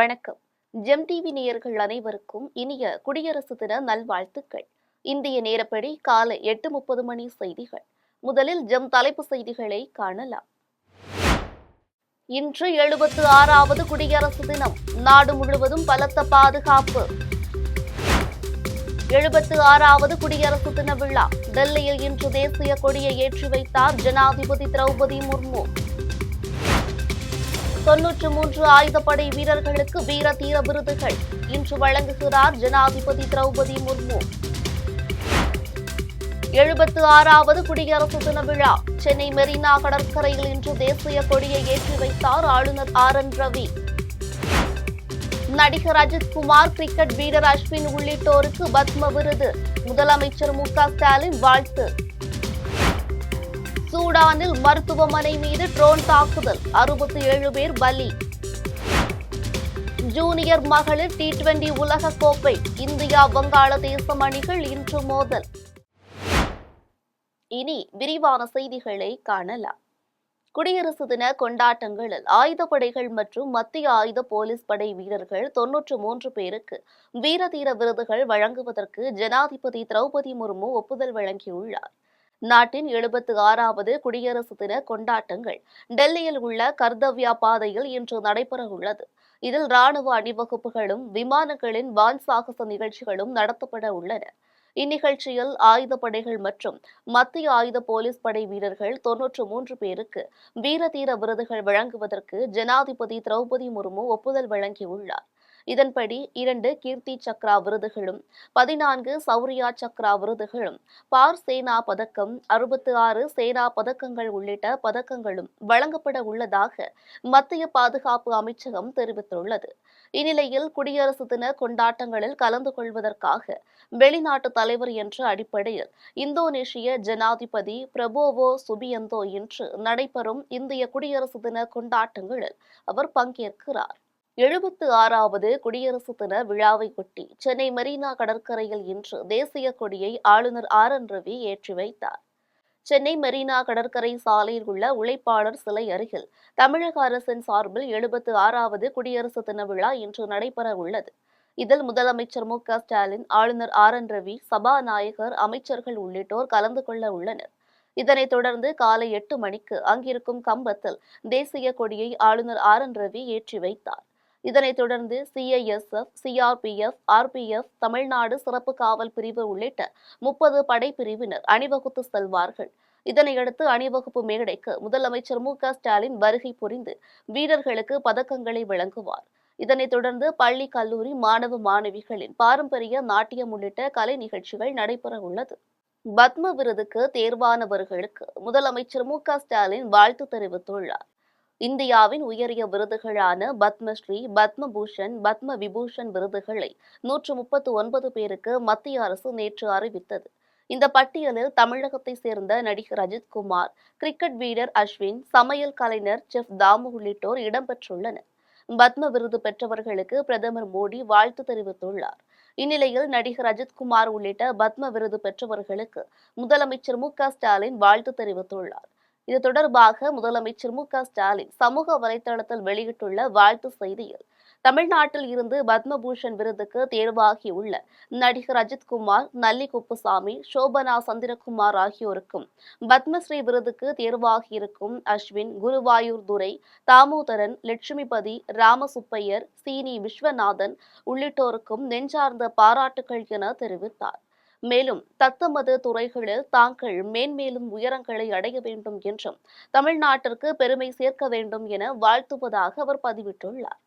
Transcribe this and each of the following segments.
வணக்கம். GeM TV நேயர்கள் அனைவருக்கும் இனிய குடியரசு தின நல்வாழ்த்துக்கள். இந்திய நேரப்படி காலை 8:30 மணி செய்திகள். முதலில் ஜெம் தலைப்பு செய்திகளை காணலாம். இன்று 76வது குடியரசு தினம். நாடு முழுவதும் பலத்த பாதுகாப்பு. 76வது குடியரசு தின விழா. டெல்லியில் இன்று தேசிய கொடியை ஏற்றி வைத்தார் ஜனாதிபதி திரௌபதி முர்மு. 93 ஆயுதப்படை வீரர்களுக்கு வீர தீர விருதுகள் இன்று வழங்குகிறார் ஜனாதிபதி திரௌபதி முர்மு. 76வது குடியரசு தின விழா. சென்னை மெரினா கடற்கரையில் இன்று தேசிய கொடியை ஏற்றி வைத்தார் ஆளுநர் RN ரவி. நடிகர் அஜித்குமார், கிரிக்கெட் வீரர் அஸ்வின் உள்ளிட்டோருக்கு பத்ம விருது. முதலமைச்சர் மு க ஸ்டாலின் வாழ்த்து. சூடானில் மருத்துவமனை மீது ட்ரோன் தாக்குதல், 67 பேர் பலி. ஜூனியர் மகளிர் T20 உலக கோப்பை. இந்தியா வங்காளதேசம் அணிகள் இன்று மோதல். இனி விரிவான செய்திகளை காணலாம். குடியரசு தின கொண்டாட்டங்களில் ஆயுதப்படைகள் மற்றும் மத்திய ஆயுத போலீஸ் படை வீரர்கள் 93 பேருக்கு வீரதீர விருதுகள் வழங்குவதற்கு ஜனாதிபதி திரௌபதி முர்மு ஒப்புதல் வழங்கியுள்ளார். நாட்டின் 76வது குடியரசு தின கொண்டாட்டங்கள் டெல்லியில் உள்ள கர்தவ்யா பாதையில் இன்று நடைபெற உள்ளது. இதில் ராணுவ அணிவகுப்புகளும் விமானங்களின் வான் சாகச நிகழ்ச்சிகளும் நடத்தப்பட உள்ளன. இந்நிகழ்ச்சியில் ஆயுதப்படைகள் மற்றும் மத்திய ஆயுத போலீஸ் படை வீரர்கள் 93 பேருக்கு வீரதீர விருதுகள் வழங்குவதற்கு ஜனாதிபதி திரௌபதி முர்மு ஒப்புதல் வழங்கியுள்ளார். இதன்படி 2 கீர்த்தி சக்ரா விருதுகளும் 14 சௌரியா சக்ரா விருதுகளும், பார் சேனா பதக்கம், 66 சேனா பதக்கங்கள் உள்ளிட்ட பதக்கங்களும் வழங்கப்பட உள்ளதாக மத்திய பாதுகாப்பு அமைச்சகம் தெரிவித்துள்ளது. இந்நிலையில் குடியரசு தின கொண்டாட்டங்களில் கலந்து கொள்வதற்காக வெளிநாட்டு தலைவர் என்ற அடிப்படையில் இந்தோனேஷிய ஜனாதிபதி பிரபோவோ சுபியந்தோ இன்று நடைபெறும் இந்திய குடியரசு தின கொண்டாட்டங்களில் அவர் பங்கேற்கிறார். 76வது குடியரசு தின விழாவையொட்டி சென்னை மெரினா கடற்கரையில் இன்று தேசிய கொடியை ஆளுநர் RN ரவி ஏற்றி வைத்தார். சென்னை மெரினா கடற்கரை சாலையில் உள்ள உழைப்பாளர் சிலை அருகில் தமிழக அரசின் சார்பில் 76வது குடியரசு தின விழா இன்று நடைபெற உள்ளது. இதில் முதலமைச்சர் மு க ஸ்டாலின், ஆளுநர் RN ரவி, சபாநாயகர், அமைச்சர்கள் உள்ளிட்டோர் கலந்து கொள்ள உள்ளனர். இதனைத் தொடர்ந்து காலை 8 மணிக்கு அங்கிருக்கும் கம்பத்தில் தேசிய கொடியை ஆளுநர் RN ரவி ஏற்றி வைத்தார். இதனைத் தொடர்ந்து CISF, CRPF, RPF, தமிழ்நாடு சிறப்பு காவல் பிரிவு உள்ளிட்ட 30 படைப்பிரிவினர் அணிவகுத்து செல்வார்கள். இதனையடுத்து அணிவகுப்பு மேடைக்கு முதலமைச்சர் மு க ஸ்டாலின் வருகை புரிந்து வீரர்களுக்கு பதக்கங்களை வழங்குவார். இதனைத் தொடர்ந்து பள்ளி, கல்லூரி மாணவ மாணவிகளின் பாரம்பரிய நாட்டியம் உள்ளிட்ட கலை நிகழ்ச்சிகள் நடைபெற உள்ளது. பத்ம விருதுக்கு தேர்வானவர்களுக்கு முதலமைச்சர் மு க ஸ்டாலின் வாழ்த்து தெரிவித்துள்ளார். இந்தியாவின் உயரிய விருதுகளான பத்மஸ்ரீ, பத்மபூஷன், பத்ம விபூஷன் விருதுகளை 139 பேருக்கு மத்திய அரசு நேற்று அறிவித்தது. இந்த பட்டியலில் தமிழகத்தை சேர்ந்த நடிகர் அஜித்குமார், கிரிக்கெட் வீரர் அஸ்வின், சமையல் கலைஞர் செஃப் தாமு உள்ளிட்டோர் இடம்பெற்றுள்ளனர். பத்ம விருது பெற்றவர்களுக்கு பிரதமர் மோடி வாழ்த்து தெரிவித்துள்ளார். இந்நிலையில் நடிகர் அஜித்குமார் உள்ளிட்ட பத்ம விருது பெற்றவர்களுக்கு முதலமைச்சர் மு க ஸ்டாலின் வாழ்த்து தெரிவித்துள்ளார். இது தொடர்பாக முதலமைச்சர் மு க ஸ்டாலின் சமூக வலைதளத்தில் வெளியிட்டுள்ள வாழ்த்து செய்தியில், தமிழ்நாட்டில் இருந்து பத்மபூஷன் விருதுக்கு தேர்வாகியுள்ள நடிகர் அஜித்குமார், நல்லி குப்புசாமி, சோபனா சந்திரகுமார் ஆகியோருக்கும், பத்மஸ்ரீ விருதுக்கு தேர்வாகியிருக்கும் அஸ்வின், குருவாயூர் துரை, தாமோதரன், லட்சுமிபதி, ராமசுப்பையர், சீனி விஸ்வநாதன் உள்ளிட்டோருக்கும் நெஞ்சார்ந்த பாராட்டுகள் என தெரிவித்தார். மேலும் தத்தமது துறைகளில் தாங்கள் மேன்மேலும் உயரங்களை அடைய வேண்டும் என்றும் தமிழ்நாட்டிற்கு பெருமை சேர்க்க வேண்டும் என வாழ்த்துவதாக அவர் பதிவிட்டுள்ளார்.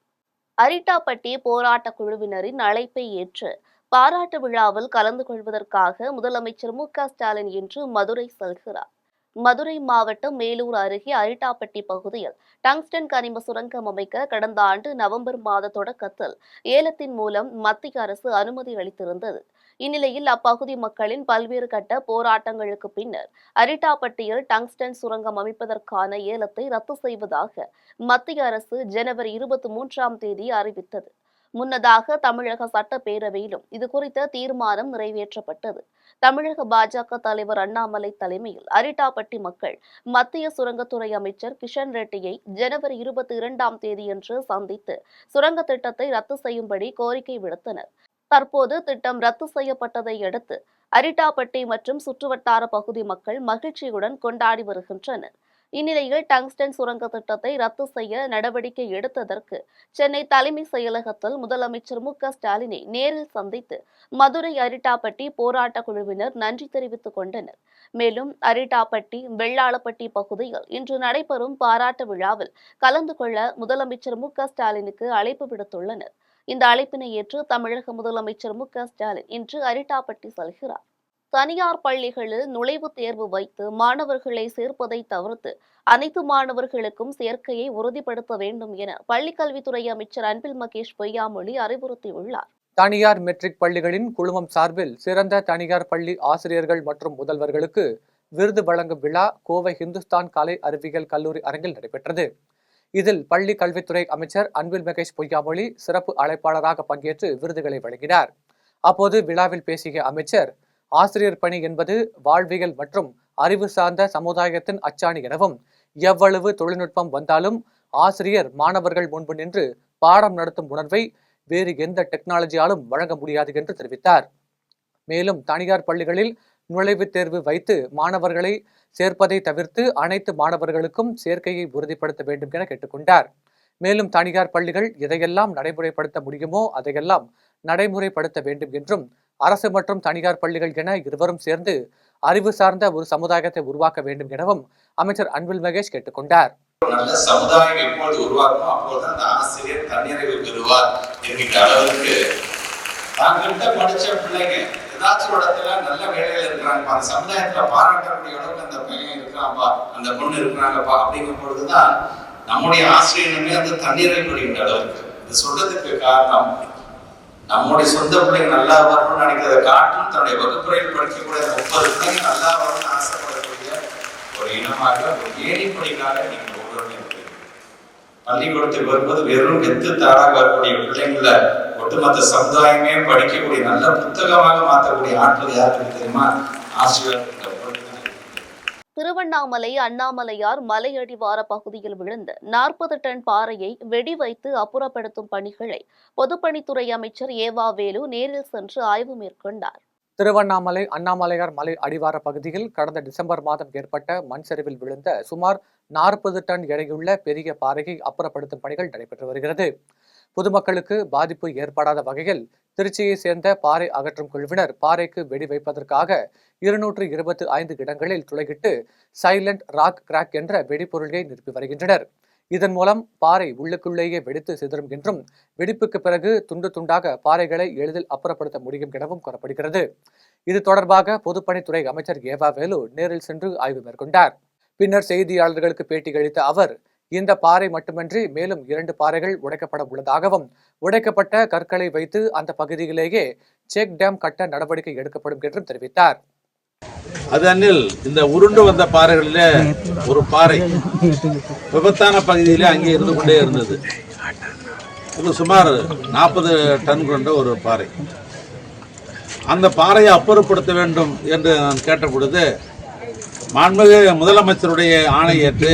அரிட்டாப்பட்டி போராட்ட குழுவினரின் அழைப்பை ஏற்று பாராட்டு விழாவில் கலந்து கொள்வதற்காக முதலமைச்சர் மு க ஸ்டாலின் இன்று மதுரை செல்கிறார். மதுரை மாவட்டம் மேலூர் அருகே அரிட்டாப்பட்டி பகுதியில் டங்ஸ்டன் கனிம சுரங்கம் அமைக்க கடந்த ஆண்டு நவம்பர் மாத தொடக்கத்தில் ஏலத்தின் மூலம் மத்திய அரசு அனுமதி அளித்திருந்தது. இந்நிலையில் அப்பகுதி மக்களின் பல்வேறு கட்ட போராட்டங்களுக்கு பின்னர் அரிட்டாப்பட்டியில் டங்ஸ்டன் சுரங்கம் அமைப்பதற்கான ஏலத்தை ரத்து செய்வதாக மத்திய அரசு ஜனவரி 23ஆம் தேதி அறிவித்தது. முன்னதாக தமிழக சட்டப்பேரவையிலும் இதுகுறித்த தீர்மானம் நிறைவேற்றப்பட்டது. தமிழக பாஜக தலைவர் அண்ணாமலை தலைமையில் அரிட்டாப்பட்டி மக்கள் மத்திய சுரங்கத்துறை அமைச்சர் கிஷன் ரெட்டியை ஜனவரி 22ஆம் தேதியன்று சந்தித்து சுரங்க திட்டத்தை ரத்து செய்யும்படி கோரிக்கை விடுத்தனர். தற்போது திட்டம் ரத்து செய்யப்பட்டதை அடுத்து அரிட்டாப்பட்டி மற்றும் சுற்றுவட்டார பகுதி மக்கள் மகிழ்ச்சியுடன் கொண்டாடி வருகின்றனர். இந்நிலையில் டங்ஸ்டன் சுரங்க திட்டத்தை ரத்து செய்ய நடவடிக்கை எடுத்ததற்கு சென்னை தலைமை செயலகத்தில் முதலமைச்சர் மு.க.ஸ்டாலினை நேரில் சந்தித்து மதுரை அரிட்டாப்பட்டி போராட்ட குழுவினர் நன்றி தெரிவித்துக் கொண்டனர். மேலும் அரிட்டாப்பட்டி வெள்ளாளப்பட்டி பகுதியில் இன்று நடைபெறும் பாராட்டு விழாவில் கலந்து கொள்ள முதலமைச்சர் மு.க.ஸ்டாலினுக்கு அழைப்பு விடுத்துள்ளனர். இந்த அழைப்பினை ஏற்று தமிழக முதலமைச்சர் மு.க.ஸ்டாலின் இன்று அரிட்டாப்பட்டி செல்கிறார். தனியார் பள்ளிகளில் நுழைவுத் தேர்வு வைத்து மாணவர்களை சேர்ப்பதை தவிர்த்து அனைத்து மாணவர்களுக்கும் சேர்க்கையை உறுதிப்படுத்த வேண்டும் என பள்ளிக்கல்வித்துறை அமைச்சர் அன்பில் மகேஷ் பொய்யாமொழி அறிவுறுத்தியுள்ளார். தனியார் மெட்ரிக் பள்ளிகளின் குழுமம் சார்பில் சிறந்த தனியார் பள்ளி ஆசிரியர்கள் மற்றும் முதல்வர்களுக்கு விருது வழங்கும் விழா கோவை இந்துஸ்தான் கலை அறிவியல் கல்லூரி அரங்கில் நடைபெற்றது. இதில் பள்ளி கல்வித்துறை அமைச்சர் அன்பில் மகேஷ் பொய்யாமொழி சிறப்பு அழைப்பாளராக பங்கேற்று விருதுகளை வழங்கினார். அப்போது விழாவில் பேசிய அமைச்சர், ஆசிரியர் பணி என்பது வாழ்வியல் மற்றும் அறிவு சார்ந்த சமுதாயத்தின் அச்சாணி எனவும், எவ்வளவு தொழில்நுட்பம் வந்தாலும் ஆசிரியர் மாணவர்கள் முன்பு நின்று பாடம் நடத்தும் உணர்வை வேறு எந்த டெக்னாலஜியாலும் வழங்க முடியாது என்று தெரிவித்தார். மேலும் தனியார் பள்ளிகளில் நுழைவுத் தேர்வு வைத்து மாணவர்களை சேர்ப்பதை தவிர்த்து அனைத்து மாணவர்களுக்கும் சேர்க்கையை உறுதிப்படுத்த வேண்டும் என கேட்டுக்கொண்டார். மேலும் தனியார் பள்ளிகள் எதையெல்லாம் நடைமுறைப்படுத்த முடியுமோ அதையெல்லாம் நடைமுறைப்படுத்த வேண்டும் என்றும், அரசு மற்றும் தனியார் பள்ளிகள் என இருவரும் சேர்ந்து அறிவு சார்ந்த ஒரு சமுதாயத்தை உருவாக்க வேண்டும் எனவும் அமைச்சர் அன்பில் மகேஷ் கேட்டுக்கொண்டார். நல்ல சமுதாயம் எப்போது உருவாக்கும் அப்போது அந்த ஆசிரியர் தன்னிறைவு பெறுவார் என்கிற அளவுக்கு தாங்கிட்ட படிச்ச பிள்ளைங்க ஏதாச்சும் ஒரு இடத்துல நல்ல வேலையில இருக்கிறாங்கப்பா, அந்த சமுதாயத்துல பாராட்டக்கூடிய அளவுக்கு அந்த பையன் இருக்கிறான்ப்பா, அந்த பொண்ணு இருக்கிறாங்கப்பா அப்படிங்கும் பொழுதுதான் நம்முடைய ஆசிரியருமே அந்த தன்னிறைவு பெறுகின்ற அளவுக்கு. இது சொல்றதுக்கு காரணம், நம்முடைய சொந்த பிள்ளைங்க நல்லா வரணும்னு நினைக்கிறத காட்டும் தன்னுடைய வகுப்புறையில் படிக்கக்கூடிய 30 பிள்ளைங்க நல்லா வரணும்னு ஆசைப்படக்கூடிய ஒரு இனமாக ஒரு ஏணிப்படிக்காக நீங்கள் ஒவ்வொருவரும் இருக்கிறீங்க. பள்ளிக்கூடத்துக்கு வரும்போது வெறும் வெத்து தாராக வரக்கூடிய பிள்ளைங்கள ஒட்டுமொத்த சமுதாயமே படிக்கக்கூடிய நல்ல புத்தகமாக மாற்றக்கூடிய ஆற்றல் யாருக்கு தெரியுமா? ஆசிரியர். திருவண்ணாமலை அண்ணாமலையார் மலையடிவார பகுதியில் விழுந்த 40 டன் பாறையை வெடி வைத்து அப்புறப்படுத்தும் பணிகளை பொதுப்பணித்துறை அமைச்சர் ஏவா வேலு நேரில் சென்று ஆய்வு மேற்கொண்டார். திருவண்ணாமலை அண்ணாமலையார் மலை அடிவார பகுதியில் கடந்த டிசம்பர் மாதம் ஏற்பட்ட மண் சரிவில் விழுந்த சுமார் 40 டன் எடையுள்ள பெரிய பாறையை அப்புறப்படுத்தும் பணிகள் நடைபெற்று வருகிறது. பொதுமக்களுக்கு பாதிப்பு ஏற்படாத வகையில் திருச்சியை சேர்ந்த பாறை அகற்றும் குழுவினர் பாறைக்கு வெடி வைப்பதற்காக 225 இடங்களில் துளையிட்டு சைலண்ட் ராக் கிராக் என்ற வெடிப்பொருளை நிரப்பி வருகின்றனர். இதன் மூலம் பாறை உள்ளுக்குள்ளேயே வெடித்து சிதறும் என்றும், வெடிப்புக்கு பிறகு துண்டு துண்டாக பாறைகளை எளிதில் அப்புறப்படுத்த முடியும் எனவும் கூறப்படுகிறது. இது தொடர்பாக பொதுப்பணித்துறை அமைச்சர் ஏவா வேலு நேரில் சென்று ஆய்வு மேற்கொண்டார். பின்னர் செய்தியாளர்களுக்கு பேட்டியளித்த அவர், இந்த பாறை மட்டுமின்றி மேலும் 2 பாறைகள் உடைக்கப்பட உள்ளதாகவும், உடைக்கப்பட்ட கற்களை வைத்து அந்த பகுதியிலேயே செக் டேம் கட்ட நடவடிக்கை எடுக்கப்படும் என்றும் தெரிவித்தார். அதனில் இந்த உருண்டு வந்த பாறைகளிலே ஒரு பாறை விபத்தான பகுதியிலே அங்கே இருந்து கொண்டே இருந்தது. இது சுமார் 40 டன் கொண்ட ஒரு பாறை. அந்த பாறையை அப்புறப்படுத்த வேண்டும் என்று நான் கேட்ட பொழுது, மாண்புமிகு முதலமைச்சருடைய ஆணை ஏற்று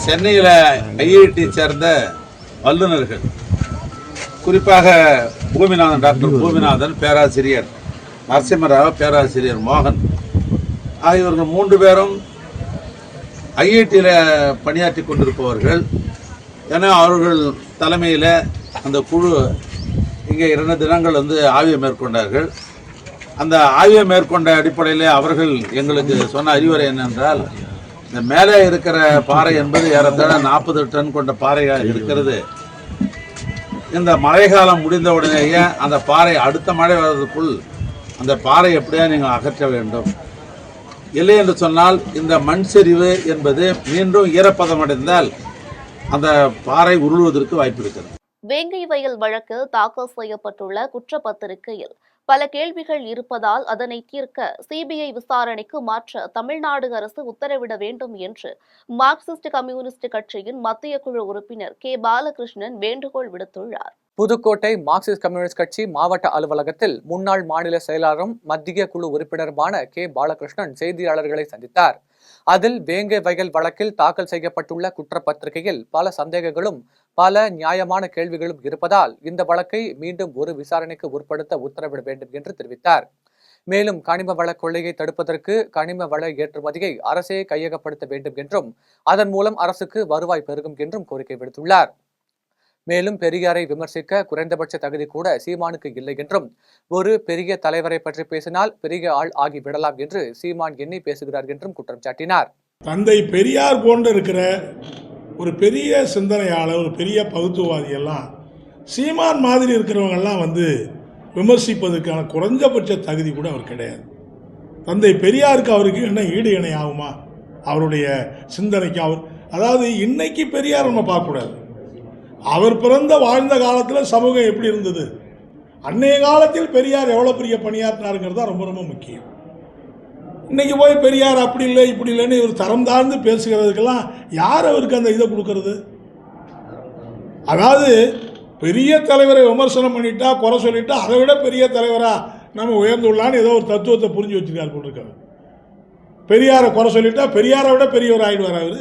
சென்னையில் ஐஐடி சேர்ந்த வல்லுநர்கள், குறிப்பாக பூமிநாதன், டாக்டர் பூமிநாதன், பேராசிரியர் நரசிம்மராவ், பேராசிரியர் மோகன் ஆகியோர்கள் 3 பேரும் ஐஐடியில் பணியாற்றி கொண்டிருப்பவர்கள். ஏன்னா அவர்கள் தலைமையில் அந்த குழு இங்கே 2 தினங்கள் ஆய்வு மேற்கொண்டார்கள். அந்த ஆய்வை மேற்கொண்ட அடிப்படையில் அவர்கள் எங்களுக்கு சொன்ன அறிவுரை என்னென்றால், இந்த மேலே இருக்கிற பாறை என்பது ஏறத்தாழ 40 டன் கொண்ட பாறையாக இருக்கிறது. இந்த மழைக்காலம் முடிந்த உடனேயே அந்த பாறை அடுத்த மழை வர்றதுக்குள் அந்த பாறை எப்படியா நீங்கள் அகற்ற வேண்டும். இல்லை என்று சொன்னால் இந்த மண் சரிவு என்பது மீண்டும் ஈரப்பதமடைந்தால் அந்த பாறை உருளுவதற்கு வாய்ப்பு இருக்கிறது. வேங்கை வயல் வழக்கில் தாக்கல் செய்யப்பட்டுள்ள குற்றப்பத்திரிகையில் பல கேள்விகள் இருப்பதால் அதனை தீர்க்க சிபிஐ விசாரணைக்கு மாற்ற தமிழ்நாடு அரசு உத்தரவிட வேண்டும் என்று மார்க்சிஸ்ட் கம்யூனிஸ்ட் கட்சியின் மத்திய குழு உறுப்பினர் கே. பாலகிருஷ்ணன் வேண்டுகோள் விடுத்துள்ளார். புதுக்கோட்டை மார்க்சிஸ்ட் கம்யூனிஸ்ட் கட்சி மாவட்ட அலுவலகத்தில் முன்னாள் மாநில செயலாளரும் மத்திய குழு உறுப்பினருமான கே பாலகிருஷ்ணன் செய்தியாளர்களை சந்தித்தார். அதில் வேங்கை வயல் வழக்கில் தாக்கல் செய்யப்பட்டுள்ள குற்றப்பத்திரிகையில் பல சந்தேகங்களும் பல நியாயமான கேள்விகளும் இருப்பதால் இந்த வழக்கை மீண்டும் ஒரு விசாரணைக்கு உட்படுத்த உத்தரவிட வேண்டும் என்று தெரிவித்தார். மேலும் கனிம வள கொள்ளையை தடுப்பதற்கு கனிம வள ஏற்றுமதியை அரசே கையகப்படுத்த வேண்டும் என்றும் அதன் மூலம் அரசுக்கு வருவாய் பெருகும் என்றும் கோரிக்கை விடுத்துள்ளார். மேலும் பெரியாரை விமர்சிக்க குறைந்தபட்ச தகுதி கூட சீமானுக்கு இல்லை என்றும் ஒரு பெரிய தலைவரை பற்றி பேசினால் பெரிய ஆள் ஆகி விடலாம் என்று சீமான் எண்ணி பேசுகிறார் என்றும் குற்றம் சாட்டினார். தந்தை பெரியார் போன்று இருக்கிற ஒரு பெரிய சிந்தனையாளர், ஒரு பெரிய பகுத்துவாதி எல்லாம் சீமான் மாதிரி இருக்கிறவங்கெல்லாம் விமர்சிப்பதற்கான குறைஞ்சபட்ச தகுதி கூட அவர் கிடையாது. தந்தை பெரியாருக்கு அவருக்கு என்ன ஈடு இணை ஆகுமா? அவருடைய சிந்தனைக்கு அதாவது இன்னைக்கு பெரியார் நம்ம பார்க்கக்கூடாது. அவர் பிறந்த வாழ்ந்த காலத்தில் சமூகம் எப்படி இருந்தது, அன்னைய காலத்தில் பெரியார் எவ்வளோ பெரிய பணியாற்றினாருங்கிறது தான் ரொம்ப ரொம்ப முக்கியம். இன்னைக்கு போய் பெரியார் அப்படி இல்லை இப்படி இல்லைன்னு இவர் தரம் தாழ்ந்து பேசுகிறதுக்கெல்லாம் யார் அவருக்கு அந்த இதை கொடுக்கறது? அதாவது பெரிய தலைவரை விமர்சனம் பண்ணிட்டா, குறை சொல்லிட்டா, அதை விட பெரிய தலைவராக நம்ம உயர்ந்துள்ளான்னு ஏதோ ஒரு தத்துவத்தை புரிஞ்சு வச்சிருக்காரு போட்டிருக்காரு. பெரியாரை குறை சொல்லிட்டா பெரியாரை விட பெரியவர் ஆயிடுவார் அவர்.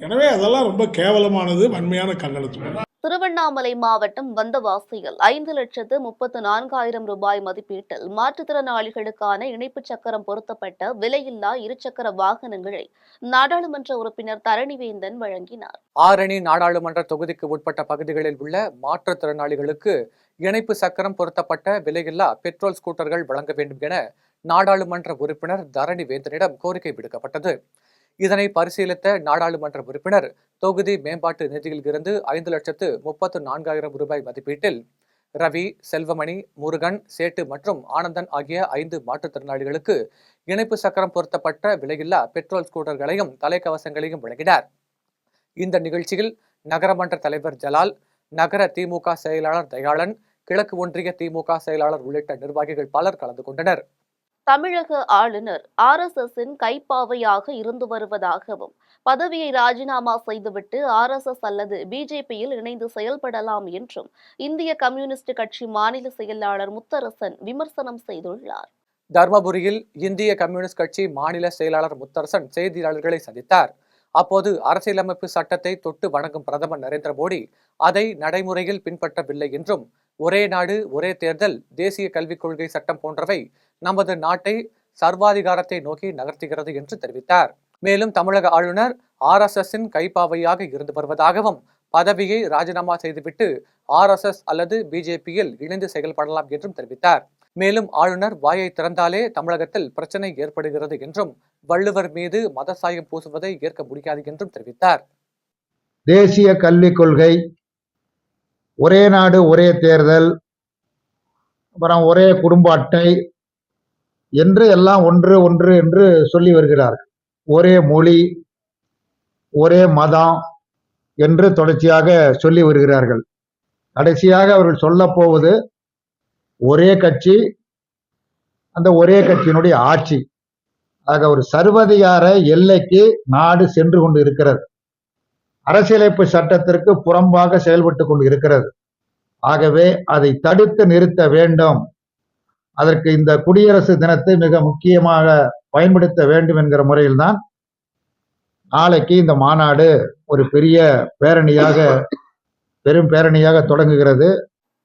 எனவே அதெல்லாம் ரொம்ப கேவலமானது, வன்மையான கண்டனத்துக்கு. திருவண்ணாமலை மாவட்டம் வந்தவாசியில் 5,34,000 ரூபாய் மதிப்பீட்டில் மாற்றுத்திறனாளிகளுக்கான இணைப்பு சக்கரம் பொருத்தப்பட்ட விலையில்லா இருசக்கர வாகனங்களை நாடாளுமன்ற உறுப்பினர் தரணிவேந்தன் வழங்கினார். ஆரணி நாடாளுமன்ற தொகுதிக்கு உட்பட்ட பகுதிகளில் உள்ள மாற்றுத்திறனாளிகளுக்கு இணைப்பு சக்கரம் பொருத்தப்பட்ட விலையில்லா பெட்ரோல் ஸ்கூட்டர்கள் வழங்க வேண்டும் என நாடாளுமன்ற உறுப்பினர் தரணிவேந்தனிடம் கோரிக்கை விடுக்கப்பட்டது. இதனை பரிசீலித்த நாடாளுமன்ற உறுப்பினர் தொகுதி மேம்பாட்டு நிதியில் இருந்து 5,34,000 ரூபாய் மதிப்பீட்டில் ரவி, செல்வமணி, முருகன், சேட்டு மற்றும் ஆனந்தன் ஆகிய 5 மாற்றுத்திறனாளிகளுக்கு இணைப்பு சக்கரம் பொருத்தப்பட்ட விலையில்லா பெட்ரோல் ஸ்கூட்டர்களையும் தலைக்கவசங்களையும் வழங்கினார். இந்த நிகழ்ச்சியில் நகரமன்ற தலைவர் ஜலால், நகர திமுக செயலாளர் தயாளன், கிழக்கு ஒன்றிய திமுக செயலாளர் உள்ளிட்ட நிர்வாகிகள் பலர் கலந்து கொண்டனர். தமிழக ஆளுநர் RSSஇன் கைப்பாவையாக இருந்து வருவதாகவும் பதவியை ராஜினாமா செய்துவிட்டு RSS அல்லது பிஜேபியில் இணைந்து செயல்படலாம் என்றும் இந்திய கம்யூனிஸ்ட் கட்சி மாநில செயலாளர் முத்தரசன் விமர்சனம் செய்துள்ளார். தர்மபுரியில் இந்திய கம்யூனிஸ்ட் கட்சி மாநில செயலாளர் முத்தரசன் செய்தியாளர்களை சந்தித்தார். அப்போது அரசியலமைப்பு சட்டத்தை தொட்டு வணங்கும் பிரதமர் நரேந்திர மோடி அதை நடைமுறையில் பின்பற்றவில்லை என்றும் ஒரே நாடு ஒரே தேர்தல், தேசிய கல்விக் கொள்கை சட்டம் போன்றவை நமது நாட்டை சர்வாதிகாரத்தை நோக்கி நகர்த்துகிறது என்று தெரிவித்தார். மேலும் தமிழக ஆளுநர் RSSஇன் கைப்பாவையாக இருந்து வருவதாகவும் பதவியை ராஜினாமா செய்துவிட்டு RSS அல்லது பிஜேபியில் இணைந்து செயல்படலாம் என்றும் தெரிவித்தார். மேலும் ஆளுநர் வாயை திறந்தாலே தமிழகத்தில் பிரச்சனை ஏற்படுகிறது என்றும் வள்ளுவர் மீது மத சாயம் பூசுவதை ஏற்க முடியாது என்றும் தெரிவித்தார். தேசிய கல்விக் கொள்கை, ஒரே நாடு ஒரே தேர்தல், அப்புறம் ஒரே குடும்ப அட்டை என்று எல்லாம் ஒன்று ஒன்று என்று சொல்லி வருகிறார்கள். ஒரே மொழி, ஒரே மதம் என்று தொடர்ச்சியாக சொல்லி வருகிறார்கள். கடைசியாக அவர்கள் சொல்ல போவது ஒரே கட்சி, அந்த ஒரே கட்சியினுடைய ஆட்சி. ஆக ஒரு சர்வதிகார எல்லைக்கு நாடு சென்று கொண்டு இருக்கிறது. அரசியலமைப்பு சட்டத்திற்கு புறம்பாக செயல்பட்டு கொண்டு இருக்கிறது. ஆகவே அதை தடுத்து நிறுத்த வேண்டும். அதற்கு இந்த குடியரசு தினத்தை மிக முக்கியமாக பயன்படுத்த வேண்டும் என்கிற முறையில்தான் நாளைக்கு இந்த மாநாடு ஒரு பெரிய பேரணியாக, பெரும் பேரணியாக தொடங்குகிறது.